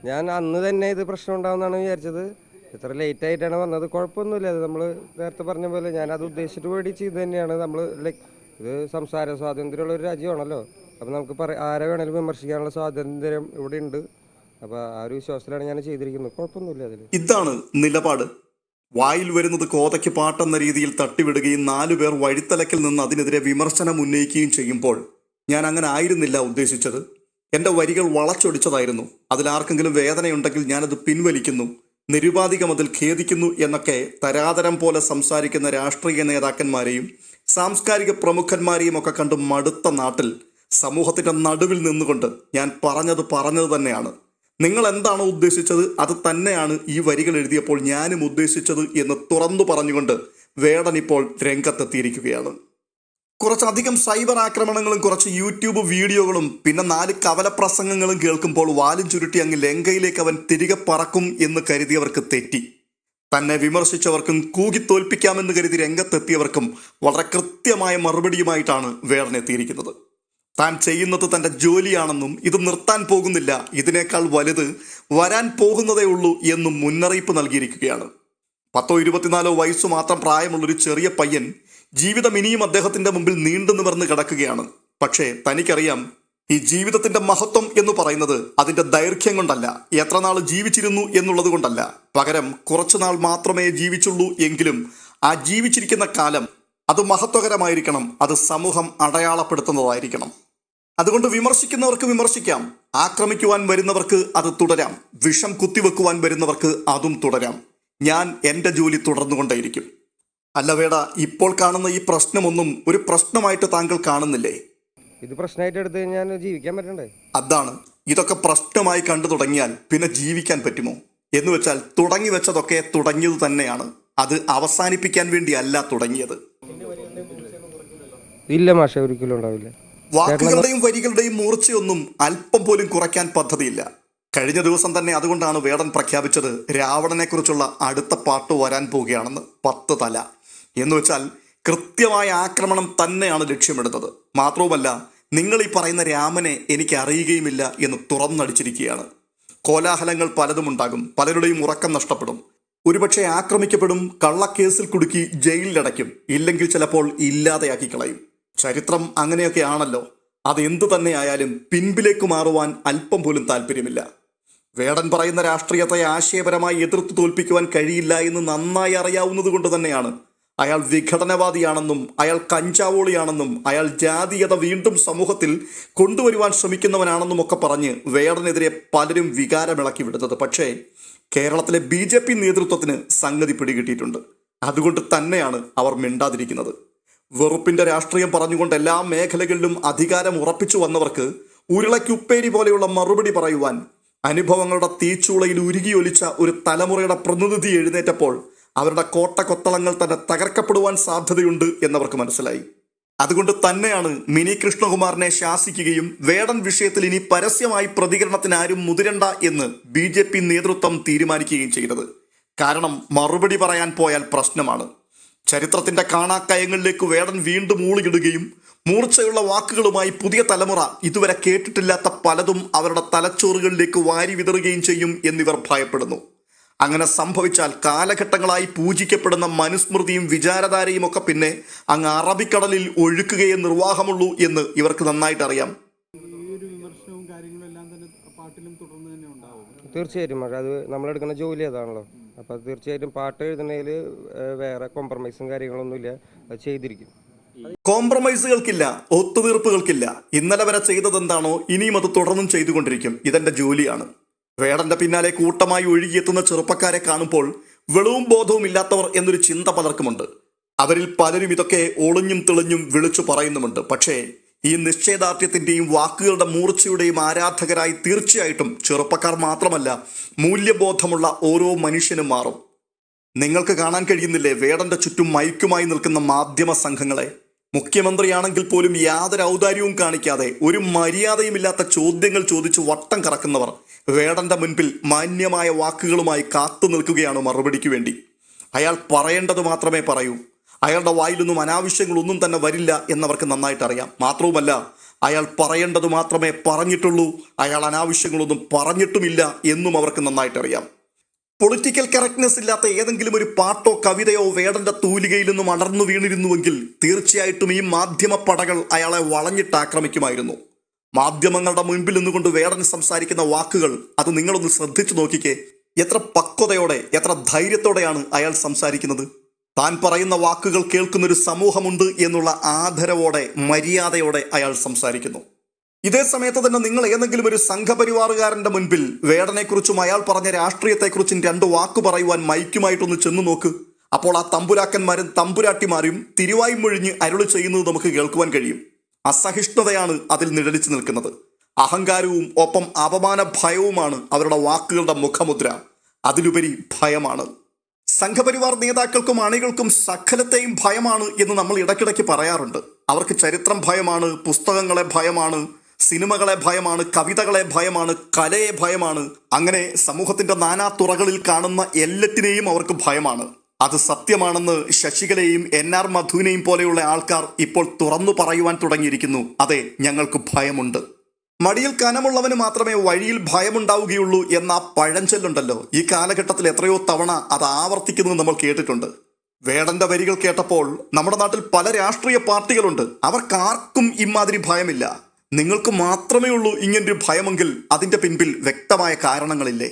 ഞാൻ അന്ന് തന്നെ ഇത് പ്രശ്നം ഉണ്ടാവുമെന്നാണ് വിചാരിച്ചത്. ഇത്ര ലേറ്റ് ആയിട്ടാണ് വന്നത്, കുഴപ്പമൊന്നുമില്ല. അത് നമ്മൾ നേരത്തെ പറഞ്ഞ പോലെ ഞാൻ അത് ഉദ്ദേശിച്ചിട്ട് വേണ്ടി ചെയ്ത് തന്നെയാണ്. നമ്മൾ ലൈക്ക് ഇത് സംസാര സ്വാതന്ത്ര്യമുള്ള ഒരു രാജ്യമാണല്ലോ. അപ്പോൾ നമുക്ക് ആരെ വേണേലും വിമർശിക്കാനുള്ള സ്വാതന്ത്ര്യം ഇവിടെ ഉണ്ട്. അപ്പോൾ ആ ഒരു വിശ്വാസത്തിലാണ് ഞാൻ ചെയ്തിരിക്കുന്നത്. കുഴപ്പമൊന്നുമില്ല അതിൽ. ഇതാണ് നിലപാട്. വായിൽ വരുന്നത് കോതയ്ക്ക് പാട്ടെന്ന രീതിയിൽ തട്ടിവിടുകയും 4 പേർ വഴിത്തലക്കിൽ നിന്ന് അതിനെതിരെ വിമർശനം ഉന്നയിക്കുകയും ചെയ്യുമ്പോൾ ഞാൻ അങ്ങനെ ആയിരുന്നില്ല ഉദ്ദേശിച്ചത്. എൻ്റെ വരികൾ വളച്ചൊടിച്ചതായിരുന്നു. അതിലാർക്കെങ്കിലും വേദനയുണ്ടെങ്കിൽ ഞാനത് പിൻവലിക്കുന്നു, നിരുപാധികം അതിൽ ഖേദിക്കുന്നു എന്നൊക്കെ തരാതരം പോലെ സംസാരിക്കുന്ന രാഷ്ട്രീയ നേതാക്കന്മാരെയും സാംസ്കാരിക പ്രമുഖന്മാരെയും ഒക്കെ കണ്ട് മടുത്ത നാട്ടിൽ സമൂഹത്തിൻ്റെ നടുവിൽ നിന്നുകൊണ്ട് ഞാൻ പറഞ്ഞത് തന്നെയാണ്. നിങ്ങൾ എന്താണോ ഉദ്ദേശിച്ചത് അത് തന്നെയാണ് ഈ വരികൾ എഴുതിയപ്പോൾ ഞാനും ഉദ്ദേശിച്ചത് എന്ന് തുറന്നു പറഞ്ഞുകൊണ്ട് വേടൻ ഇപ്പോൾ രംഗത്തെത്തിയിരിക്കുകയാണ്. കുറച്ചധികം സൈബർ ആക്രമണങ്ങളും കുറച്ച് യൂട്യൂബ് വീഡിയോകളും പിന്നെ 4 കവലപ്രസംഗങ്ങളും കേൾക്കുമ്പോൾ വാലും ചുരുട്ടി അങ്ങ് ലങ്കയിലേക്ക് അവൻ തിരികെ പറക്കും എന്ന് കരുതിയവർക്ക് തെറ്റി. തന്നെ വിമർശിച്ചവർക്കും കൂകി തോൽപ്പിക്കാമെന്ന് കരുതി രംഗത്തെത്തിയവർക്കും വളരെ കൃത്യമായ മറുപടിയുമായിട്ടാണ് വേടനെത്തിയിരിക്കുന്നത്. താൻ ചെയ്യുന്നത് തൻ്റെ ജോലിയാണെന്നും ഇത് നിർത്താൻ പോകുന്നില്ല, ഇതിനേക്കാൾ വലുത് വരാൻ പോകുന്നതേ ഉള്ളൂ എന്നും മുന്നറിയിപ്പ് നൽകിയിരിക്കുകയാണ്. 10-24 വയസ്സ് മാത്രം പ്രായമുള്ളൊരു ചെറിയ പയ്യൻ ജീവിതം ഇനിയും അദ്ദേഹത്തിൻ്റെ മുമ്പിൽ നീണ്ടു നിവർന്ന് കിടക്കുകയാണ്. പക്ഷേ തനിക്കറിയാം, ഈ ജീവിതത്തിൻ്റെ മഹത്വം എന്ന് പറയുന്നത് അതിൻ്റെ ദൈർഘ്യം കൊണ്ടല്ല, എത്ര നാൾ ജീവിച്ചിരുന്നു എന്നുള്ളത് കൊണ്ടല്ല. പകരം കുറച്ചുനാൾ മാത്രമേ ജീവിച്ചുള്ളൂ എങ്കിലും ആ ജീവിച്ചിരിക്കുന്ന കാലം അത് മഹത്വകരമായിരിക്കണം, അത് സമൂഹം അടയാളപ്പെടുത്തുന്നതായിരിക്കണം. അതുകൊണ്ട് വിമർശിക്കുന്നവർക്ക് വിമർശിക്കാം, ആക്രമിക്കുവാൻ വരുന്നവർക്ക് അത് തുടരാം, വിഷം കുത്തിവെക്കുവാൻ വരുന്നവർക്ക് അതും തുടരാം. ഞാൻ എൻ്റെ ജോലി തുടർന്നുകൊണ്ടേയിരിക്കും. അല്ല വേട, ഇപ്പോൾ കാണുന്ന ഈ പ്രശ്നമൊന്നും ഒരു പ്രശ്നമായിട്ട് താങ്കൾ കാണുന്നില്ലേ? ഇത് പ്രശ്നമായിട്ട് എടുത്ത് കഴിഞ്ഞാൽ ജീവിക്കാൻ പറ്റണ്ടേ? അതാണ്, ഇതൊക്കെ പ്രശ്നമായി കണ്ടു തുടങ്ങിയാൽ പിന്നെ ജീവിക്കാൻ പറ്റുമോ? എന്ന് വെച്ചാൽ തുടങ്ങി വെച്ചതൊക്കെ തുടങ്ങിയത് തന്നെയാണ്, അത് അവസാനിപ്പിക്കാൻ വേണ്ടിയല്ല തുടങ്ങിയത്. ഇല്ല മാഷെ, ഒരിക്കലും ഉണ്ടാവില്ല. വാക്കുകളുടെയും വരികളുടെയും മൂർച്ചയൊന്നും അല്പം പോലും കുറയ്ക്കാൻ പദ്ധതിയില്ല. കഴിഞ്ഞ ദിവസം തന്നെ അതുകൊണ്ടാണ് വേടൻ പ്രഖ്യാപിച്ചത് രാവണനെ കുറിച്ചുള്ള അടുത്ത പാട്ട് വരാൻ പോവുകയാണെന്ന്. 10 തല എന്ന് വെച്ചാൽ കൃത്യമായ ആക്രമണം തന്നെയാണ് ലക്ഷ്യമിടുന്നത്. മാത്രവുമല്ല, നിങ്ങൾ ഈ പറയുന്ന രാമനെ എനിക്ക് അറിയുകയുമില്ല എന്ന് തുറന്നടിച്ചിരിക്കുകയാണ്. കോലാഹലങ്ങൾ പലതും ഉണ്ടാകും, പലരുടെയും ഉറക്കം നഷ്ടപ്പെടും, ഒരുപക്ഷെ ആക്രമിക്കപ്പെടും, കള്ളക്കേസിൽ കുടുക്കി ജയിലിലടയ്ക്കും, ഇല്ലെങ്കിൽ ചിലപ്പോൾ ഇല്ലാതെയാക്കി കളയും. ചരിത്രം അങ്ങനെയൊക്കെ ആണല്ലോ. അത് എന്തു തന്നെയായാലും പിൻപിലേക്ക് മാറുവാൻ അല്പം പോലും താല്പര്യമില്ല. വേടൻ പറയുന്ന രാഷ്ട്രീയത്തെ ആശയപരമായി എതിർത്ത് തോൽപ്പിക്കുവാൻ കഴിയില്ല എന്ന് നന്നായി അറിയാവുന്നത് കൊണ്ട് തന്നെയാണ് അയാൾ വിഘടനവാദിയാണെന്നും അയാൾ കഞ്ചാവോളിയാണെന്നും അയാൾ ജാതീയത വീണ്ടും സമൂഹത്തിൽ കൊണ്ടുവരുവാൻ ശ്രമിക്കുന്നവനാണെന്നും ഒക്കെ പറഞ്ഞ് വേടനെതിരെ പലരും വികാരമിളക്കി വിടുന്നത്. പക്ഷേ കേരളത്തിലെ BJP നേതൃത്വത്തിന് സംഗതി പിടികിട്ടിയിട്ടുണ്ട്. അതുകൊണ്ട് തന്നെയാണ് അവർ മിണ്ടാതിരിക്കുന്നത്. വെറുപ്പിന്റെ രാഷ്ട്രീയം പറഞ്ഞുകൊണ്ട് എല്ലാ മേഖലകളിലും അധികാരം ഉറപ്പിച്ചു വന്നവർക്ക് ഉരുളയ്ക്കുപ്പേരി പോലെയുള്ള മറുപടി പറയുവാൻ അനുഭവങ്ങളുടെ തീച്ചൂളയിൽ ഉരുകിയൊലിച്ച ഒരു തലമുറയുടെ പ്രതിനിധി എഴുന്നേറ്റപ്പോൾ അവരുടെ കോട്ടകൊത്തളങ്ങൾ തന്നെ തകർക്കപ്പെടുവാൻ സാധ്യതയുണ്ട് എന്നവർക്ക് മനസ്സിലായി. അതുകൊണ്ട് തന്നെയാണ് മിനി കൃഷ്ണകുമാറിനെ ശാസിക്കുകയും വേടൻ വിഷയത്തിൽ ഇനി പരസ്യമായി പ്രതികരണത്തിന് ആരും മുതിരണ്ട എന്ന് BJP നേതൃത്വം തീരുമാനിക്കുകയും ചെയ്തത്. കാരണം മറുപടി പറയാൻ പോയാൽ പ്രശ്നമാണ്. ചരിത്രത്തിന്റെ കാണാക്കയങ്ങളിലേക്ക് വേടൻ വീണ്ടും ഊളിയിടുകയും മൂർച്ചയുള്ള വാക്കുകളുമായി പുതിയ തലമുറ ഇതുവരെ കേട്ടിട്ടില്ലാത്ത പലതും അവരുടെ തലച്ചോറുകളിലേക്ക് വാരി വിതറുകയും ചെയ്യും എന്നിവർ ഭയപ്പെടുന്നു. അങ്ങനെ സംഭവിച്ചാൽ കാലഘട്ടങ്ങളായി പൂജിക്കപ്പെടുന്ന മനുസ്മൃതിയും വിചാരധാരയും ഒക്കെ പിന്നെ അങ്ങ് അറബിക്കടലിൽ ഒഴുക്കുകയേ നിർവാഹമുള്ളൂ എന്ന് ഇവർക്ക് നന്നായിട്ട് അറിയാം. തീർച്ചയായിട്ടും അത് നമ്മളെടുക്കുന്ന ജോലി അതാണല്ലോ. അപ്പോൾ തീർച്ചയായിട്ടും പാട്ട് എഴുതുന്നതിൽ വേറെ കോംപ്രമൈസും കാര്യങ്ങളൊന്നുമില്ല, അത് ചെയ്തിരിക്കും. കോംപ്രമൈസുകൾക്കില്ല, ഒത്തുതീർപ്പുകൾക്കില്ല. ഇന്നലെ വരെ ചെയ്തതെന്താണോ ഇനിയും അത് തുടർന്നും ചെയ്തുകൊണ്ടിരിക്കും. ഇതെന്റെ ജോലിയാണ്. വേടന്റെ പിന്നാലെ കൂട്ടമായി ഒഴുകിയെത്തുന്ന ചെറുപ്പക്കാരെ കാണുമ്പോൾ വെളവും ബോധവും ഇല്ലാത്തവർ എന്നൊരു ചിന്ത പലർക്കുമുണ്ട്. അവരിൽ പലരും ഇതൊക്കെ ഒളിഞ്ഞും തെളിഞ്ഞും വിളിച്ചു പറയുന്നുമുണ്ട്. പക്ഷേ ഈ നിശ്ചയദാർഢ്യത്തിന്റെയും വാക്കുകളുടെ മൂർച്ചയുടെയും ആരാധകരായി തീർച്ചയായിട്ടും ചെറുപ്പക്കാർ മാത്രമല്ല, മൂല്യബോധമുള്ള ഓരോ മനുഷ്യനും മാറും. നിങ്ങൾക്ക് കാണാൻ കഴിയുന്നില്ലേ വേടന്റെ ചുറ്റും മൈക്കുമായി നിൽക്കുന്ന മാധ്യമ സംഘങ്ങളെ? മുഖ്യമന്ത്രിയാണെങ്കിൽ പോലും യാതൊരു ഔദാര്യവും കാണിക്കാതെ ഒരു മര്യാദയുമില്ലാത്ത ചോദ്യങ്ങൾ ചോദിച്ച് വട്ടം കറക്കുന്നവർ വേടന്റെ മുൻപിൽ മാന്യമായ വാക്കുകളുമായി കാത്തു നിൽക്കുകയാണ് മറുപടിക്ക് വേണ്ടി. അയാൾ പറയേണ്ടത് മാത്രമേ പറയൂ. അയാളുടെ വായിലൊന്നും അനാവശ്യങ്ങളൊന്നും തന്നെ വരില്ല എന്നവർക്ക് നന്നായിട്ട് അറിയാം. മാത്രവുമല്ല, അയാൾ പറയേണ്ടത് മാത്രമേ പറഞ്ഞിട്ടുള്ളൂ, അയാൾ അനാവശ്യങ്ങളൊന്നും പറഞ്ഞിട്ടുമില്ല എന്നും അവർക്ക് നന്നായിട്ടറിയാം. പൊളിറ്റിക്കൽ കറക്റ്റ്നെസ് ഇല്ലാത്ത ഏതെങ്കിലും ഒരു പാട്ടോ കവിതയോ വേടന്റെ തൂലികയിൽ നിന്നും അടർന്നു വീണിരുന്നുവെങ്കിൽ തീർച്ചയായിട്ടും ഈ മാധ്യമ പടകൾ അയാളെ വളഞ്ഞിട്ട് ആക്രമിക്കുമായിരുന്നു. മാധ്യമങ്ങളുടെ മുൻപിൽ നിന്നുകൊണ്ട് വേടൻ സംസാരിക്കുന്ന വാക്കുകൾ അത് നിങ്ങളൊന്ന് ശ്രദ്ധിച്ചു നോക്കിക്കേ. എത്ര പക്വതയോടെ, എത്ര ധൈര്യത്തോടെയാണ് അയാൾ സംസാരിക്കുന്നത്. താൻ പറയുന്ന വാക്കുകൾ കേൾക്കുന്നൊരു സമൂഹമുണ്ട് എന്നുള്ള ആദരവോടെ, മര്യാദയോടെ അയാൾ സംസാരിക്കുന്നു. ഇതേ സമയത്ത് തന്നെ നിങ്ങൾ ഏതെങ്കിലും ഒരു സംഘപരിവാറുകാരന്റെ മുൻപിൽ വേടനെക്കുറിച്ചും അയാൾ പറഞ്ഞ രാഷ്ട്രീയത്തെക്കുറിച്ചും 2 വാക്ക് പറയുവാൻ മൈക്കുമായിട്ടൊന്ന് ചെന്നു നോക്ക്. അപ്പോൾ ആ തമ്പുരാക്കന്മാരും തമ്പുരാട്ടിമാരും തിരുവായും മൊഴിഞ്ഞ് അരുളി ചെയ്യുന്നത് നമുക്ക് കേൾക്കുവാൻ കഴിയും. അസഹിഷ്ണുതയാണ് അതിൽ നിഴലിച്ചു നിൽക്കുന്നത്. അഹങ്കാരവും ഒപ്പം അപമാന ഭയവുമാണ് അവരുടെ വാക്കുകളുടെ മുഖമുദ്ര. അതിലുപരി ഭയമാണ്. സംഘപരിവാർ നേതാക്കൾക്കും അണികൾക്കും സകലത്തെയും ഭയമാണ് എന്ന് നമ്മൾ ഇടയ്ക്കിടയ്ക്ക് പറയാറുണ്ട്. അവർക്ക് ചരിത്രം ഭയമാണ്, പുസ്തകങ്ങളെ ഭയമാണ്, സിനിമകളെ ഭയമാണ്, കവിതകളെ ഭയമാണ്, കലയെ ഭയമാണ്. അങ്ങനെ സമൂഹത്തിന്റെ നാനാതുറകളിൽ കാണുന്ന എല്ലാറ്റിനെയും അവർക്ക് ഭയമാണ്. അത് സത്യമാണെന്ന് ശശികലയെയും NR മധുവിനെയും പോലെയുള്ള ആൾക്കാർ ഇപ്പോൾ തുറന്നു പറയുവാൻ തുടങ്ങിയിരിക്കുന്നു. അതെ, ഞങ്ങൾക്ക് ഭയമുണ്ട്. മടിയിൽ കനമുള്ളവന് മാത്രമേ വഴിയിൽ ഭയമുണ്ടാവുകയുള്ളൂ എന്ന ആ പഴഞ്ചൊല്ലുണ്ടല്ലോ, ഈ കാലഘട്ടത്തിൽ എത്രയോ തവണ അത് ആവർത്തിക്കുന്നത് നമ്മൾ കേട്ടിട്ടുണ്ട്. വേടന്റെ വരികൾ കേട്ടപ്പോൾ നമ്മുടെ നാട്ടിൽ പല രാഷ്ട്രീയ പാർട്ടികളുണ്ട്. അവർക്കാർക്കും ഇമാതിരി ഭയമില്ല. നിങ്ങൾക്ക് മാത്രമേ ഉള്ളൂ ഇങ്ങനൊരു ഭയമെങ്കിൽ അതിന്റെ പിൻപിൽ വ്യക്തമായ കാരണങ്ങളില്ലേ?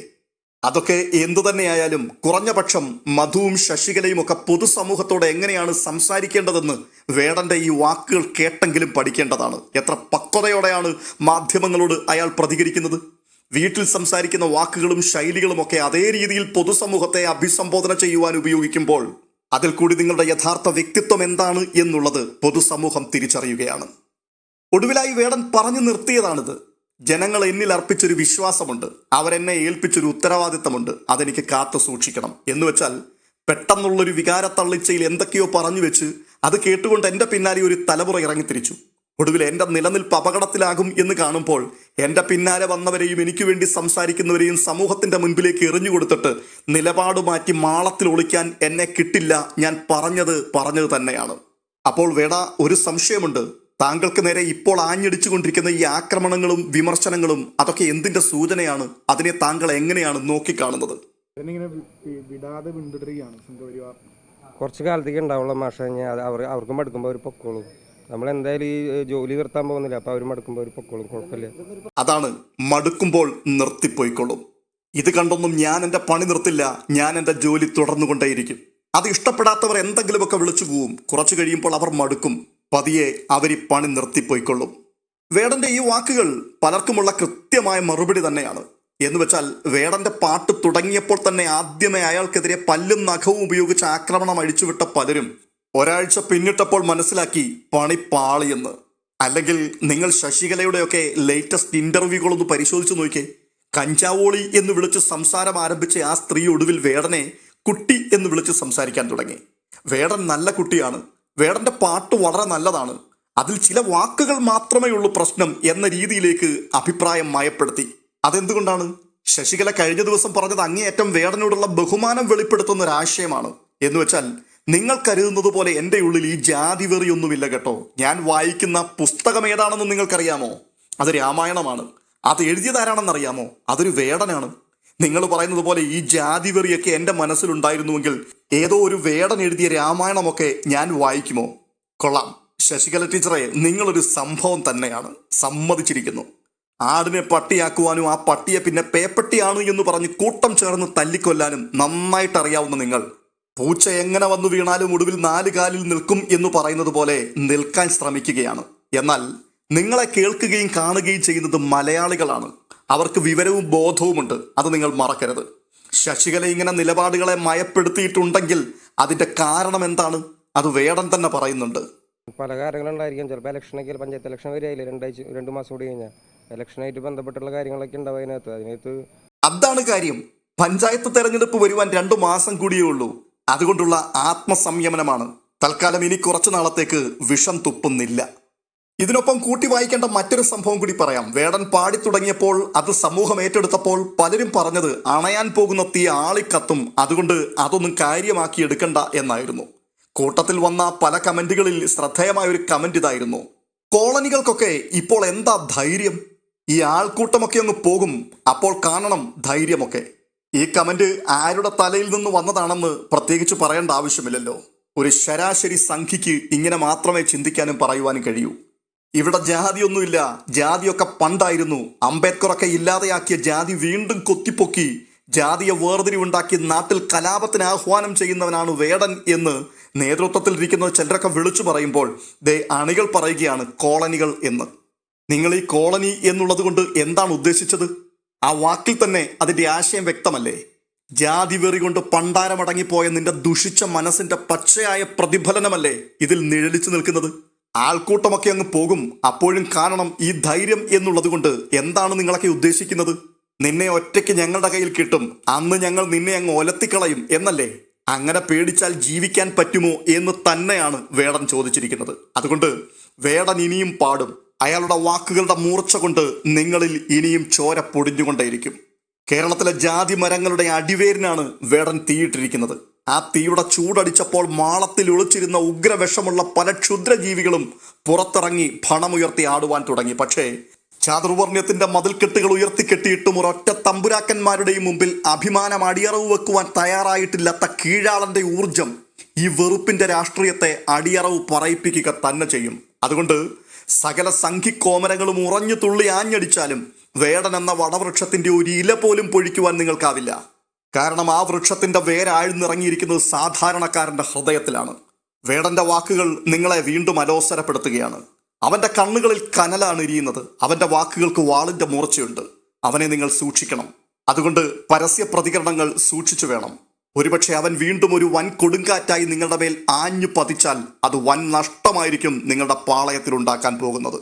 അതൊക്കെ എന്തു തന്നെയായാലും കുറഞ്ഞ പക്ഷം മധുവും ശശികലയും ഒക്കെ പൊതുസമൂഹത്തോട് എങ്ങനെയാണ് സംസാരിക്കേണ്ടതെന്ന് വേടന്റെ ഈ വാക്കുകൾ കേട്ടെങ്കിലും പഠിക്കേണ്ടതാണ്. എത്ര പക്വതയോടെയാണ് മാധ്യമങ്ങളോട് അയാൾ പ്രതികരിക്കുന്നത്. വീട്ടിൽ സംസാരിക്കുന്ന വാക്കുകളും ശൈലികളും ഒക്കെ അതേ രീതിയിൽ പൊതുസമൂഹത്തെ അഭിസംബോധന ചെയ്യുവാൻ ഉപയോഗിക്കുമ്പോൾ അതിൽ കൂടി നിങ്ങളുടെ യഥാർത്ഥ വ്യക്തിത്വം എന്താണ് എന്നുള്ളത് പൊതുസമൂഹം തിരിച്ചറിയുകയാണ്. ഒടുവിലായി വേടൻ പറഞ്ഞു നിർത്തിയതാണിത്. ജനങ്ങൾ എന്നിൽ അർപ്പിച്ചൊരു വിശ്വാസമുണ്ട്, അവരെന്നെ ഏൽപ്പിച്ചൊരു ഉത്തരവാദിത്തമുണ്ട്, അതെനിക്ക് കാത്തു സൂക്ഷിക്കണം എന്ന് വെച്ചാൽ പെട്ടെന്നുള്ളൊരു വികാരത്തള്ളിച്ചയിൽ എന്തൊക്കെയോ പറഞ്ഞു വെച്ച് അത് കേട്ടുകൊണ്ട് എൻ്റെ പിന്നാലെ ഒരു തലമുറ ഇറങ്ങിത്തിരിച്ചു. ഒടുവിൽ എൻ്റെ നിലനിൽപ്പ് അപകടത്തിലാകും എന്ന് കാണുമ്പോൾ എൻ്റെ പിന്നാലെ വന്നവരെയും എനിക്ക് വേണ്ടി സംസാരിക്കുന്നവരെയും സമൂഹത്തിൻ്റെ മുൻപിലേക്ക് എറിഞ്ഞു കൊടുത്തിട്ട് നിലപാട് മാറ്റി മാളത്തിൽ ഒളിക്കാൻ എന്നെ കിട്ടില്ല. ഞാൻ പറഞ്ഞത് തന്നെയാണ്. അപ്പോൾ വേട, ഒരു സംശയമുണ്ട്. താങ്കൾക്ക് നേരെ ഇപ്പോൾ ആഞ്ഞടിച്ചു കൊണ്ടിരിക്കുന്ന ഈ ആക്രമണങ്ങളും വിമർശനങ്ങളും അതൊക്കെ എന്തിന്റെ സൂചനയാണ്? അതിനെ താങ്കൾ എങ്ങനെയാണ് നോക്കിക്കാണുന്നത്? കുറച്ച് കാലത്തേക്ക് ഉണ്ടാവുള്ള മാഷ, അവർക്കും മടുക്കുമ്പോൾ അവർ പൊക്കോളും. നമ്മൾ എന്തായാലും ഈ ജോലി നിർത്താൻ പോകുന്നില്ല, അപ്പൊ അവർ മടുക്കുമ്പോൾ അവർ പൊക്കോളും, കുഴപ്പമില്ല. അതാണ്, മടുക്കുമ്പോൾ നിർത്തിപ്പോയിക്കൊള്ളും. ഇത് കണ്ടൊന്നും ഞാൻ എൻ്റെ പണി നിർത്തില്ല, ഞാൻ എൻ്റെ ജോലി തുടർന്നുകൊണ്ടേയിരിക്കും. അത് ഇഷ്ടപ്പെടാത്തവർ എന്തെങ്കിലുമൊക്കെ വിളിച്ചു പോവും. കുറച്ചു കഴിയുമ്പോൾ അവർ മടുക്കും. പതിയെ അവരി പണി നിർത്തിപ്പോയിക്കൊള്ളും. വേടന്റെ ഈ വാക്കുകൾ പലർക്കുമുള്ള കൃത്യമായ മറുപടി തന്നെയാണ്. എന്ന് വെച്ചാൽ വേടന്റെ പാട്ട് തുടങ്ങിയപ്പോൾ തന്നെ ആദ്യമേ അയാൾക്കെതിരെ പല്ലും നഖവും ഉപയോഗിച്ച് ആക്രമണം അഴിച്ചുവിട്ട പലരും ഒരാഴ്ച പിന്നിട്ടപ്പോൾ മനസ്സിലാക്കി പണി പാളിയെന്ന്. അല്ലെങ്കിൽ നിങ്ങൾ ശശികലയുടെയൊക്കെ ലേറ്റസ്റ്റ് ഇന്റർവ്യൂകളൊന്ന് പരിശോധിച്ച് നോക്കിയേ. കഞ്ചാവോളി എന്ന് വിളിച്ച് സംസാരം ആരംഭിച്ച ആ സ്ത്രീ ഒടുവിൽ വേടനെ കുട്ടി എന്ന് വിളിച്ച് സംസാരിക്കാൻ തുടങ്ങി. വേടൻ നല്ല കുട്ടിയാണ്, വേടന്റെ പാട്ട് വളരെ നല്ലതാണ്, അതിൽ ചില വാക്കുകൾ മാത്രമേ ഉള്ളൂ പ്രശ്നം എന്ന രീതിയിലേക്ക് അഭിപ്രായം മയപ്പെടുത്തി. അതെന്തുകൊണ്ടാണ്? ശശികല കഴിഞ്ഞ ദിവസം പറഞ്ഞത് അങ്ങേയറ്റം വേടനോടുള്ള ബഹുമാനം വെളിപ്പെടുത്തുന്ന ഒരാശയമാണ്. എന്ന് വെച്ചാൽ, നിങ്ങൾ കരുതുന്നത് പോലെ എൻ്റെ ഉള്ളിൽ ഈ ജാതി വെറിയൊന്നുമില്ല കേട്ടോ. ഞാൻ വായിക്കുന്ന പുസ്തകം ഏതാണെന്ന് നിങ്ങൾക്കറിയാമോ? അത് രാമായണമാണ്. അത് എഴുതിയതാരാണെന്നറിയാമോ? അതൊരു വേടനാണ്. നിങ്ങൾ പറയുന്നത് പോലെ ഈ ജാതി വെറിയൊക്കെ എൻ്റെ മനസ്സിലുണ്ടായിരുന്നുവെങ്കിൽ ഏതോ ഒരു വേടൻ എഴുതിയ രാമായണമൊക്കെ ഞാൻ വായിക്കുമോ? കൊള്ളാം ശശികല ടീച്ചറെ, നിങ്ങളൊരു സംഭവം തന്നെയാണ്, സമ്മതിച്ചിരിക്കുന്നു. ആടിനെ പട്ടിയാക്കുവാനും ആ പട്ടിയെ പിന്നെ പേപ്പട്ടിയാണ് എന്ന് പറഞ്ഞ് കൂട്ടം ചേർന്ന് തല്ലിക്കൊല്ലാനും നന്നായിട്ട് അറിയാവുന്ന നിങ്ങൾ, പൂച്ച എങ്ങനെ വന്നു വീണാലും ഒടുവിൽ 4 കാലിൽ നിൽക്കും എന്ന് പറയുന്നത് പോലെ നിൽക്കാൻ ശ്രമിക്കുകയാണ്. എന്നാൽ നിങ്ങളെ കേൾക്കുകയും കാണുകയും ചെയ്യുന്നത് മലയാളികളാണ്. അവർക്ക് വിവരവും ബോധവുമുണ്ട്, അത് നിങ്ങൾ മറക്കരുത്. ശശികല ഇങ്ങനെ നിലപാടുകളെ മയപ്പെടുത്തിയിട്ടുണ്ടെങ്കിൽ അതിന്റെ കാരണം എന്താണ്? അത് വേടൻ തന്നെ പറയുന്നുണ്ട്. പല കാര്യങ്ങളുണ്ടായിരിക്കും. ചിലപ്പോൾ ഇലക്ഷനൊക്കെ, പഞ്ചായത്ത് ഇലക്ഷൻ വരികയില്ല 2 മാസം കൂടി കഴിഞ്ഞാൽ. ഇലക്ഷനായിട്ട് ബന്ധപ്പെട്ടുള്ള കാര്യങ്ങളൊക്കെ ഉണ്ടാവും അതിനകത്ത്. അതാണ് കാര്യം. പഞ്ചായത്ത് തെരഞ്ഞെടുപ്പ് വരുവാൻ 2 മാസം കൂടിയേ ഉള്ളൂ. അതുകൊണ്ടുള്ള ആത്മസംയമനമാണ്. തൽക്കാലം ഇനി കുറച്ചു നാളത്തേക്ക് വിഷം തുപ്പുന്നില്ല. ഇതിനൊപ്പം കൂട്ടി വായിക്കേണ്ട മറ്റൊരു സംഭവം കൂടി പറയാം. വേടൻ പാടി തുടങ്ങിയപ്പോൾ അത് സമൂഹം ഏറ്റെടുത്തപ്പോൾ പലരും പറഞ്ഞത് അണയാൻ പോകുന്ന തീ ആളിക്കത്തും, അതുകൊണ്ട് അതൊന്നും കാര്യമാക്കി എടുക്കണ്ട എന്നായിരുന്നു. കൂട്ടത്തിൽ വന്ന പല കമന്റുകളിൽ ശ്രദ്ധേയമായ ഒരു കമന്റ് ഇതായിരുന്നു: കോളനികൾക്കൊക്കെ ഇപ്പോൾ എന്താ ധൈര്യം? ഈ ആൾക്കൂട്ടമൊക്കെ അങ്ങ് പോകും, അപ്പോൾ കാണണം ധൈര്യമൊക്കെ. ഈ കമന്റ് ആരുടെ തലയിൽ നിന്ന് വന്നതാണെന്ന് പ്രത്യേകിച്ച് പറയേണ്ട ആവശ്യമില്ലല്ലോ. ഒരു ശരാശരി സംഖ്യയ്ക്ക് ഇങ്ങനെ മാത്രമേ ചിന്തിക്കാനും പറയുവാനും കഴിയൂ. ഇവിടെ ജാതിയൊന്നുമില്ല, ജാതിയൊക്കെ പണ്ടായിരുന്നു. അംബേദ്കറൊക്കെ ഇല്ലാതെയാക്കിയ ജാതി വീണ്ടും കൊത്തിപ്പൊക്കി ജാതിയെ വേർതിരിവുണ്ടാക്കി നാട്ടിൽ കലാപത്തിന് ആഹ്വാനം ചെയ്യുന്നവനാണ് വേടൻ എന്ന് നേതൃത്വത്തിലിരിക്കുന്ന ചിലരൊക്കെ വിളിച്ചു പറയുമ്പോൾ അണികൾ പറയുകയാണ് കോളനികൾ എന്ന്. നിങ്ങൾ ഈ കോളനി എന്നുള്ളത് കൊണ്ട് എന്താണ് ഉദ്ദേശിച്ചത്? ആ വാക്കിൽ തന്നെ അതിന്റെ ആശയം വ്യക്തമല്ലേ? ജാതി വെറി കൊണ്ട് പണ്ടാരമടങ്ങിപ്പോയ നിന്റെ ദുഷിച്ച മനസ്സിന്റെ പച്ചയായ പ്രതിഫലനമല്ലേ ഇതിൽ നിഴലിച്ചു നിൽക്കുന്നത്? ആൾക്കൂട്ടമൊക്കെ അങ്ങ് പോകും, അപ്പോഴും കാണണം ഈ ധൈര്യം എന്നുള്ളത് കൊണ്ട് എന്താണ് നിങ്ങളൊക്കെ ഉദ്ദേശിക്കുന്നത്? നിന്നെ ഒറ്റയ്ക്ക് ഞങ്ങളുടെ കയ്യിൽ കിട്ടും, അന്ന് ഞങ്ങൾ നിന്നെ അങ്ങ് ഒലത്തിക്കളയും എന്നല്ലേ? അങ്ങനെ പേടിച്ചാൽ ജീവിക്കാൻ പറ്റുമോ എന്ന് തന്നെയാണ് വേടൻ ചോദിച്ചിരിക്കുന്നത്. അതുകൊണ്ട് വേടൻ ഇനിയും പാടും. അയാളുടെ വാക്കുകളുടെ മൂർച്ച കൊണ്ട് നിങ്ങളിൽ ഇനിയും ചോര പൊടിഞ്ഞുകൊണ്ടേയിരിക്കും. കേരളത്തിലെ ജാതി മരങ്ങളുടെ അടിവേരിനാണ് വേടൻ തീയിട്ടിരിക്കുന്നത്. ആ തീയുടെ ചൂടടിച്ചപ്പോൾ മാളത്തിൽ ഒളിച്ചിരുന്ന ഉഗ്രവിഷമുള്ള പല ക്ഷുദ്രജീവികളും പുറത്തിറങ്ങി ഭണമുയർത്തി ആടുവാൻ തുടങ്ങി. പക്ഷേ ചാതുർവർണ്ണ്യത്തിന്റെ മതിൽക്കെട്ടുകൾ ഉയർത്തിക്കെട്ടിയിട്ടും ഒരൊറ്റ തമ്പുരാക്കന്മാരുടെയും മുമ്പിൽ അഭിമാനം അടിയറവ് വെക്കുവാൻ തയ്യാറായിട്ടില്ലാത്ത കീഴാളന്റെ ഊർജം ഈ വെറുപ്പിന്റെ രാഷ്ട്രീയത്തെ അടിയറവ് പറയിപ്പിക്കുക തന്നെ ചെയ്യും. അതുകൊണ്ട് സകല സംഘിക്കോമരങ്ങളും ഉറഞ്ഞു തുള്ളി ആഞ്ഞടിച്ചാലും വേടൻ എന്ന വടവൃക്ഷത്തിന്റെ ഒരു ഇല പോലും പൊഴിക്കുവാൻ നിങ്ങൾക്കാവില്ല. കാരണം ആ വൃക്ഷത്തിന്റെ വേരാഴ്ന്നിറങ്ങിയിരിക്കുന്നത് സാധാരണക്കാരന്റെ ഹൃദയത്തിലാണ്. വേടന്റെ വാക്കുകൾ നിങ്ങളെ വീണ്ടും അലോസരപ്പെടുത്തുകയാണ്. അവന്റെ കണ്ണുകളിൽ കനലാണ് എരിയുന്നത്. അവന്റെ വാക്കുകൾക്ക് വാളിന്റെ മൂർച്ചയുണ്ട്. അവനെ നിങ്ങൾ സൂക്ഷിക്കണം. അതുകൊണ്ട് പരസ്യ പ്രതികരണങ്ങൾ സൂക്ഷിച്ചു വേണം. ഒരുപക്ഷെ അവൻ വീണ്ടും ഒരു വൻ കൊടുങ്കാറ്റായി നിങ്ങളുടെ മേൽ ആഞ്ഞു പതിച്ചാൽ അത് വൻ നഷ്ടമായിരിക്കും നിങ്ങളുടെ പാളയത്തിൽ ഉണ്ടാക്കാൻ പോകുന്നത്.